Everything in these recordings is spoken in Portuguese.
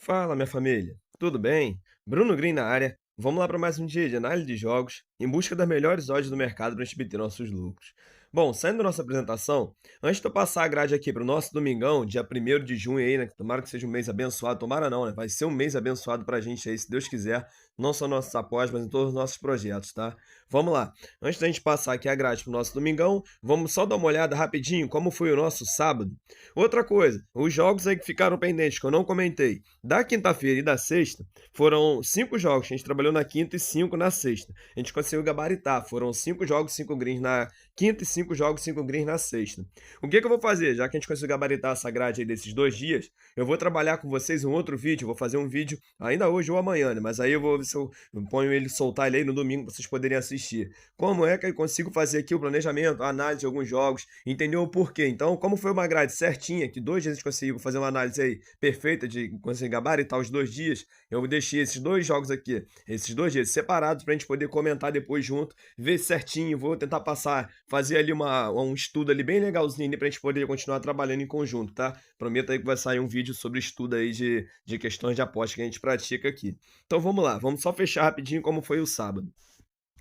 Fala, minha família. Tudo bem? Bruno Green na área. Vamos lá para mais um dia de análise de jogos em busca das melhores odds do mercado para a gente obter nossos lucros. Bom, saindo da nossa apresentação, antes de eu passar a grade aqui para o nosso domingão, dia 1º de junho aí, né? Tomara que seja um mês abençoado, tomara não, né? Vai ser um mês abençoado para a gente aí, se Deus quiser, não só nossos apoios, mas em todos os nossos projetos, tá? Vamos lá. Antes da gente passar aqui a grade para o nosso domingão, vamos só dar uma olhada rapidinho como foi o nosso sábado. Outra coisa, os jogos aí que ficaram pendentes, que eu não comentei. Da quinta-feira e da sexta, foram 5 jogos, a gente trabalhou na quinta e 5 na sexta. A gente conseguiu gabaritar, foram 5 jogos, 5 greens na quinta e 5 jogos, 5 greens na sexta. O que que eu vou fazer? Já que a gente conseguiu gabaritar essa grade aí desses 2 dias, eu vou trabalhar com vocês um outro vídeo, vou fazer um vídeo ainda hoje ou amanhã, né? Mas aí eu vou ver se eu ponho ele, soltar ele aí no domingo pra vocês poderem assistir. Como é que eu consigo fazer aqui o planejamento, a análise de alguns jogos, entender o porquê. Então, como foi uma grade certinha, que 2 dias a gente conseguiu fazer uma análise aí perfeita de conseguir gabaritar os 2 dias, eu deixei esses 2 jogos aqui, esses 2 dias separados pra gente poder comentar depois junto, ver certinho, vou tentar passar, fazer ali um estudo ali bem legalzinho ali pra gente poder continuar trabalhando em conjunto, tá? Prometo aí que vai sair um vídeo sobre estudo aí de questões de aposta que a gente pratica aqui. Então vamos lá, vamos só fechar rapidinho como foi o sábado.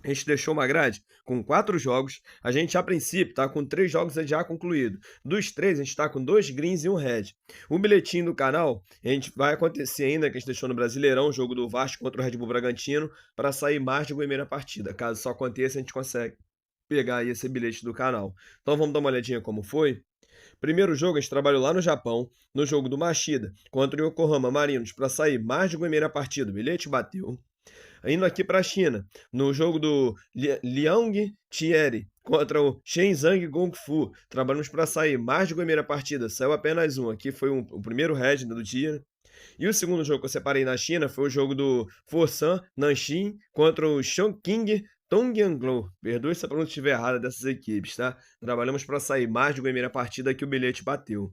A gente deixou uma grade com 4 jogos. A gente, a princípio, está com 3 jogos já concluídos. Dos 3, a gente está com 2 greens e um red. O bilhetinho do canal, a gente vai acontecer ainda, que a gente deixou no Brasileirão, o jogo do Vasco contra o Red Bull Bragantino, para sair mais de uma primeira partida. Caso isso aconteça, a gente consegue pegar aí esse bilhete do canal. Então vamos dar uma olhadinha como foi. Primeiro jogo, a gente trabalhou lá no Japão, no jogo do Machida, contra o Yokohama Marinos, para sair mais de uma primeira partida. O bilhete bateu. Indo aqui para a China, no jogo do Liang Thierry contra o Shenzhen Gong Fu. Trabalhamos para sair mais de uma primeira partida, saiu apenas um. Aqui foi o primeiro head do dia. E o segundo jogo que eu separei na China foi o jogo do Foshan Nanxing contra o Chongqing Tongyanglo. Perdoe se a pronúncia estiver errada dessas equipes, tá? Trabalhamos para sair mais de uma primeira partida que o bilhete bateu.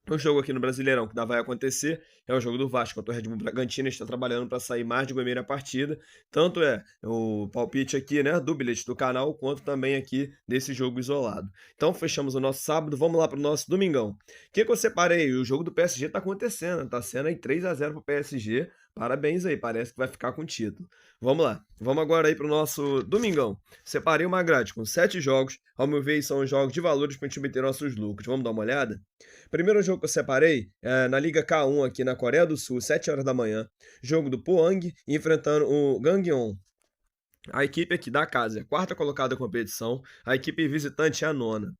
O jogo aqui no Brasileirão que vai acontecer é o jogo do Vasco contra o Red Bull Bragantino. Está trabalhando para sair mais de uma primeira partida. Tanto é o palpite aqui, né, do bilhete do canal, quanto também aqui desse jogo isolado. Então fechamos o nosso sábado, vamos lá para o nosso domingão. O que eu separei? O jogo do PSG está acontecendo, está sendo aí 3-0 para o PSG. Parabéns aí, parece que vai ficar com o título. Vamos lá, vamos agora aí para o nosso domingão. Separei uma grade com 7 jogos, ao meu ver são jogos de valores para a gente obter nossos lucros. Vamos dar uma olhada? Primeiro jogo que eu separei é na Liga K1 aqui na Coreia do Sul, 7 horas da manhã. Jogo do Pohang enfrentando o Gangwon. A equipe aqui da casa é a quarta colocada da competição, a equipe visitante é a nona.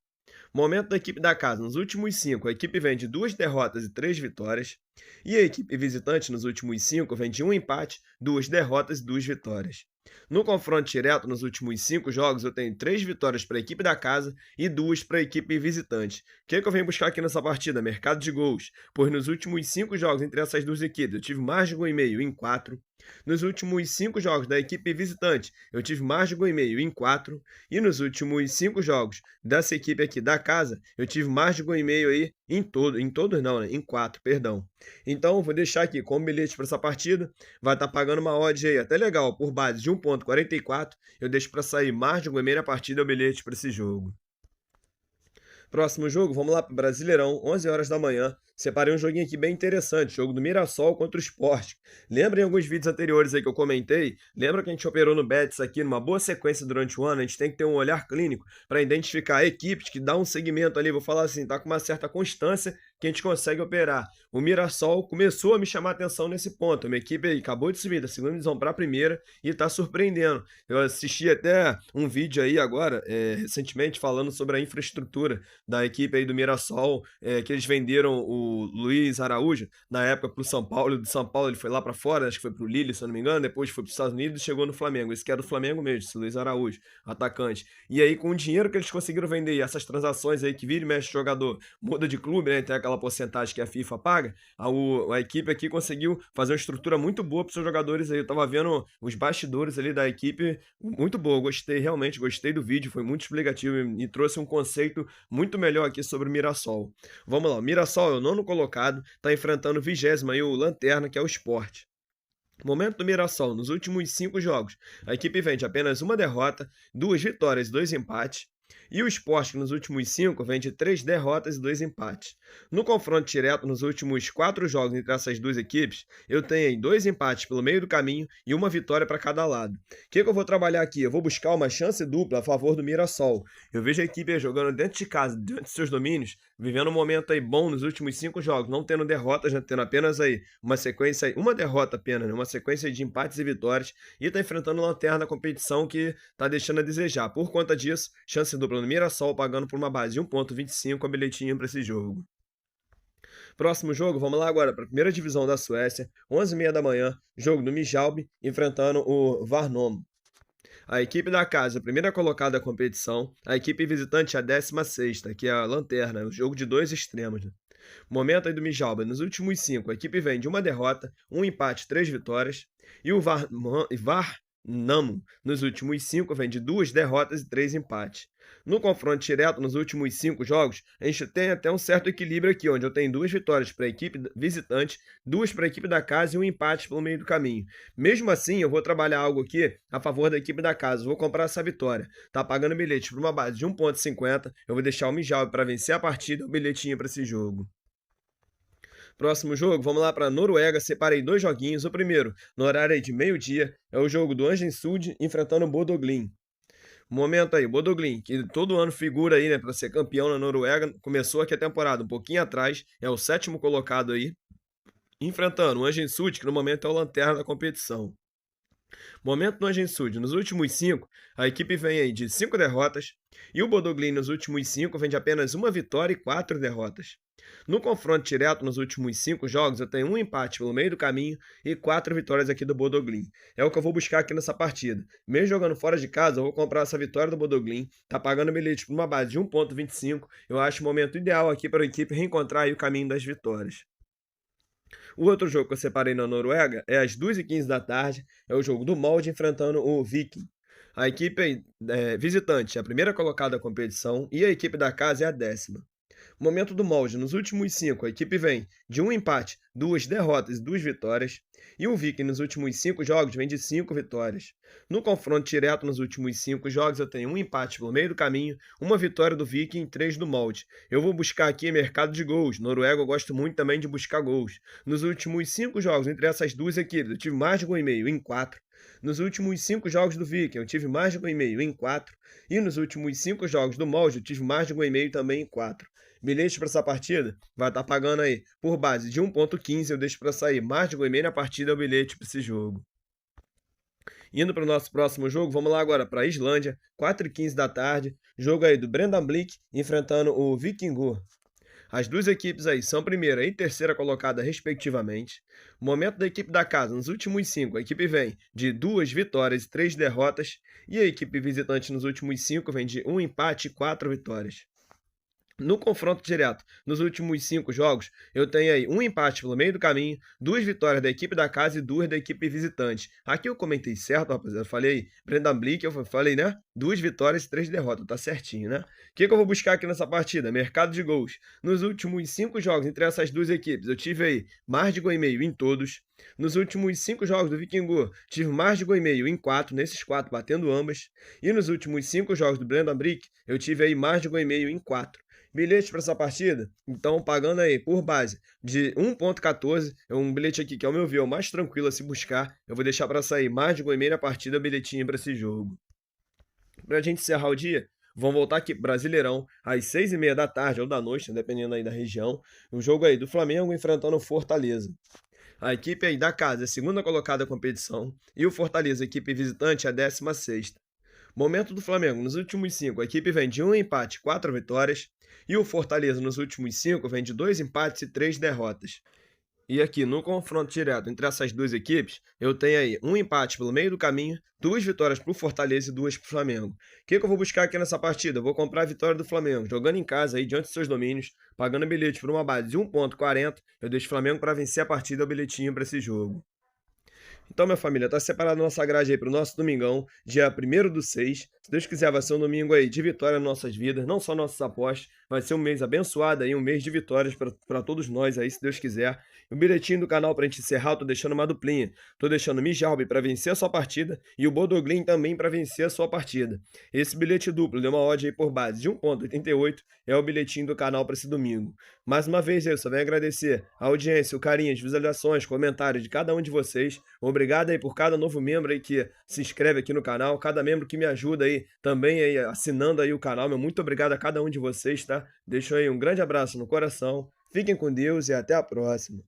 Momento da equipe da casa. Nos últimos 5, a equipe vem de 2 derrotas e 3 vitórias. E a equipe visitante, nos últimos 5, vem de 1 empate, 2 derrotas e 2 vitórias. No confronto direto, nos últimos 5 jogos, eu tenho 3 vitórias para a equipe da casa e 2 para a equipe visitante. O que eu venho buscar aqui nessa partida? Mercado de gols. Pois nos últimos 5 jogos entre essas duas equipes, eu tive mais de 1,5 em 4. Nos últimos 5 jogos da equipe visitante, eu tive mais de 1,5 em 4. E nos últimos 5 jogos dessa equipe aqui da casa, eu tive mais de 1,5 aí em todos não, né? Em 4, perdão. Então, vou deixar aqui como bilhete para essa partida. Vai estar pagando uma odd aí até legal, por base de 1,44. Eu deixo para sair mais de uma primeira partida o bilhete para esse jogo. Próximo jogo, vamos lá para o Brasileirão, 11 horas da manhã. Separei um joguinho aqui bem interessante, jogo do Mirassol contra o Sport. Lembrem alguns vídeos anteriores aí que eu comentei? Lembra que a gente operou no Betis aqui numa boa sequência durante o ano? A gente tem que ter um olhar clínico para identificar equipes que dão um segmento ali, vou falar assim, tá com uma certa constância que a gente consegue operar. O Mirassol começou a me chamar a atenção nesse ponto. Uma equipe aí acabou de subir da segunda divisão para a primeira e está surpreendendo. Eu assisti até um vídeo aí agora, recentemente, falando sobre a infraestrutura da equipe aí do Mirassol, que eles venderam o Luiz Araújo, na época para o São Paulo, do São Paulo ele foi lá para fora, acho que foi para o Lille, se eu não me engano, depois foi para os Estados Unidos e chegou no Flamengo, esse que era do Flamengo mesmo, esse Luiz Araújo, atacante. E aí com o dinheiro que eles conseguiram vender, essas transações aí que vira e mexe jogador, muda de clube, né, tem aquela porcentagem que a FIFA paga, a equipe aqui conseguiu fazer uma estrutura muito boa para os seus jogadores aí, eu tava vendo os bastidores ali da equipe, muito boa, gostei, realmente gostei do vídeo, foi muito explicativo e trouxe um conceito muito melhor aqui sobre o Mirassol. Vamos lá, o Mirassol é o nono colocado, está enfrentando o 20º aí, o Lanterna, que é o Sport. Momento do Mirassol, nos últimos 5 jogos, a equipe vem de apenas uma derrota, 2 vitórias e 2 empates. E o Sport, que nos últimos 5 vem de 3 derrotas e 2 empates. No confronto direto, nos últimos 4 jogos entre essas duas equipes, eu tenho aí 2 empates pelo meio do caminho e uma vitória para cada lado. O que eu vou trabalhar aqui? Eu vou buscar uma chance dupla a favor do Mirassol. Eu vejo a equipe aí jogando dentro de casa, dentro de seus domínios, vivendo um momento aí bom nos últimos 5 jogos, não tendo derrotas, né, tendo apenas aí uma sequência, aí, uma derrota apenas, né, uma sequência de empates e vitórias, e está enfrentando uma lanterna na competição que está deixando a desejar. Por conta disso, chance dupla no Mirassol, pagando por uma base de 1,25 a bilhetinho para esse jogo. Próximo jogo, vamos lá agora para a primeira divisão da Suécia, 11h30 da manhã, jogo do Midtjylland enfrentando o Varnum. A equipe da casa, a primeira colocada da competição, a equipe visitante a 16ª, que é a lanterna, o jogo de dois extremos. Né? Momento aí do Midtjylland, nos últimos 5, a equipe vem de uma derrota, um empate, 3 vitórias, e o Varnamo, nos últimos 5, vem de 2 derrotas e 3 empates. No confronto direto, nos últimos 5 jogos, a gente tem até um certo equilíbrio aqui, onde eu tenho 2 vitórias para a equipe visitante, 2 para a equipe da casa e um empate pelo meio do caminho. Mesmo assim, eu vou trabalhar algo aqui a favor da equipe da casa, vou comprar essa vitória. Tá pagando bilhete por uma base de 1,50, eu vou deixar o Midtjylland para vencer a partida, o bilhetinho para esse jogo. Próximo jogo, vamos lá para Noruega, separei 2 joguinhos. O primeiro, no horário aí de meio-dia, é o jogo do Østensund enfrentando o Bodø/Glimt. Momento aí, Bodø/Glimt, que todo ano figura aí, né, para ser campeão na Noruega, começou aqui a temporada um pouquinho atrás, é o 7º colocado aí, enfrentando o Østensund, que no momento é o lanterna da competição. Momento no Østensund, nos últimos 5, a equipe vem aí de 5 derrotas, e o Bodø/Glimt nos últimos 5 vem de apenas uma vitória e 4 derrotas. No confronto direto nos últimos 5 jogos, eu tenho um empate pelo meio do caminho e 4 vitórias aqui do Bodø/Glimt. É o que eu vou buscar aqui nessa partida. Mesmo jogando fora de casa, eu vou comprar essa vitória do Bodø/Glimt. Tá pagando bilhete por uma base de 1,25. Eu acho o momento ideal aqui para a equipe reencontrar aí o caminho das vitórias. O outro jogo que eu separei na Noruega é às 2h15 da tarde, é o jogo do Molde enfrentando o Viking. A equipe visitante é a primeira colocada da competição e a equipe da casa é a 10ª. Momento do molde, nos últimos 5, a equipe vem de um empate, 2 derrotas e 2 vitórias, e o Viking nos últimos 5 jogos vem de 5 vitórias. No confronto direto nos últimos 5 jogos, eu tenho um empate pelo meio do caminho, uma vitória do Viking e 3 do molde. Eu vou buscar aqui mercado de gols. Noruega eu gosto muito também de buscar gols. Nos últimos 5 jogos entre essas duas equipes, eu tive mais de 1,5 em 4. Nos últimos 5 jogos do Viking, eu tive mais de 1,5 em 4. E nos últimos 5 jogos do molde, eu tive mais de 1,5 também em 4. Bilhete para essa partida vai estar pagando aí por base de 1,15. Eu deixo para sair mais de 1,5 na partida é o bilhete para esse jogo. Indo para o nosso próximo jogo, vamos lá agora para a Islândia, 4h15 da tarde. Jogo aí do Breiðablik enfrentando o Víkingur. As duas equipes aí são primeira e terceira colocada, respectivamente. Momento da equipe da casa, nos últimos 5, a equipe vem de 2 vitórias e 3 derrotas. E a equipe visitante nos últimos 5 vem de 1 empate e 4 vitórias. No confronto direto, nos últimos 5 jogos, eu tenho aí um empate pelo meio do caminho, 2 vitórias da equipe da casa e 2 da equipe visitante. Aqui eu comentei certo, rapaziada, eu falei Breiðablik, eu falei, né? 2 vitórias e 3 derrotas, tá certinho, né? O que eu vou buscar aqui nessa partida? Mercado de gols. Nos últimos 5 jogos entre essas duas equipes, eu tive aí mais de 1,5 em todos. Nos últimos 5 jogos do Víkingur, tive mais de 1,5 em 4, nesses 4 batendo ambas. E nos últimos 5 jogos do Breiðablik, eu tive aí mais de 1,5 em 4. Bilhete para essa partida, então pagando aí por base de 1,14, é um bilhete aqui que ao meu ver é o mais tranquilo a se buscar, eu vou deixar para sair mais de 1,5 na partida, bilhetinho para esse jogo. Para a gente encerrar o dia, vamos voltar aqui Brasileirão, às 6h30 da tarde ou da noite, dependendo aí da região, o jogo aí do Flamengo enfrentando o Fortaleza. A equipe aí da casa é a segunda colocada da competição e o Fortaleza, a equipe visitante, é a 16ª. Momento do Flamengo, nos últimos 5, a equipe vem de 1 empate e 4 vitórias, e o Fortaleza nos últimos 5 vem de 2 empates e 3 derrotas. E aqui no confronto direto entre essas duas equipes, eu tenho aí um empate pelo meio do caminho, 2 vitórias para o Fortaleza e 2 para o Flamengo. O que eu vou buscar aqui nessa partida? Eu vou comprar a vitória do Flamengo, jogando em casa aí diante dos seus domínios, pagando bilhete por uma base de 1,40. Eu deixo o Flamengo para vencer a partida, o bilhetinho para esse jogo. Então, minha família, tá separado nossa grade aí para o nosso domingão, dia 1º do 6, Se Deus quiser, vai ser um domingo aí de vitória nas nossas vidas, não só nossas apostas, vai ser um mês abençoado aí, um mês de vitórias para todos nós aí, se Deus quiser. O bilhetinho do canal pra gente encerrar, eu tô deixando uma duplinha. Tô deixando o Mijalbi para vencer a sua partida e o Bodoglin também para vencer a sua partida. Esse bilhete duplo deu uma odd aí por base de 1,88, é o bilhetinho do canal para esse domingo. Mais uma vez eu só venho agradecer a audiência, o carinho, as visualizações, comentários de cada um de vocês. Obrigado aí por cada novo membro aí que se inscreve aqui no canal, cada membro que me ajuda aí também aí assinando aí o canal. Meu muito obrigado a cada um de vocês, tá? Deixo aí um grande abraço no coração. Fiquem com Deus e até a próxima.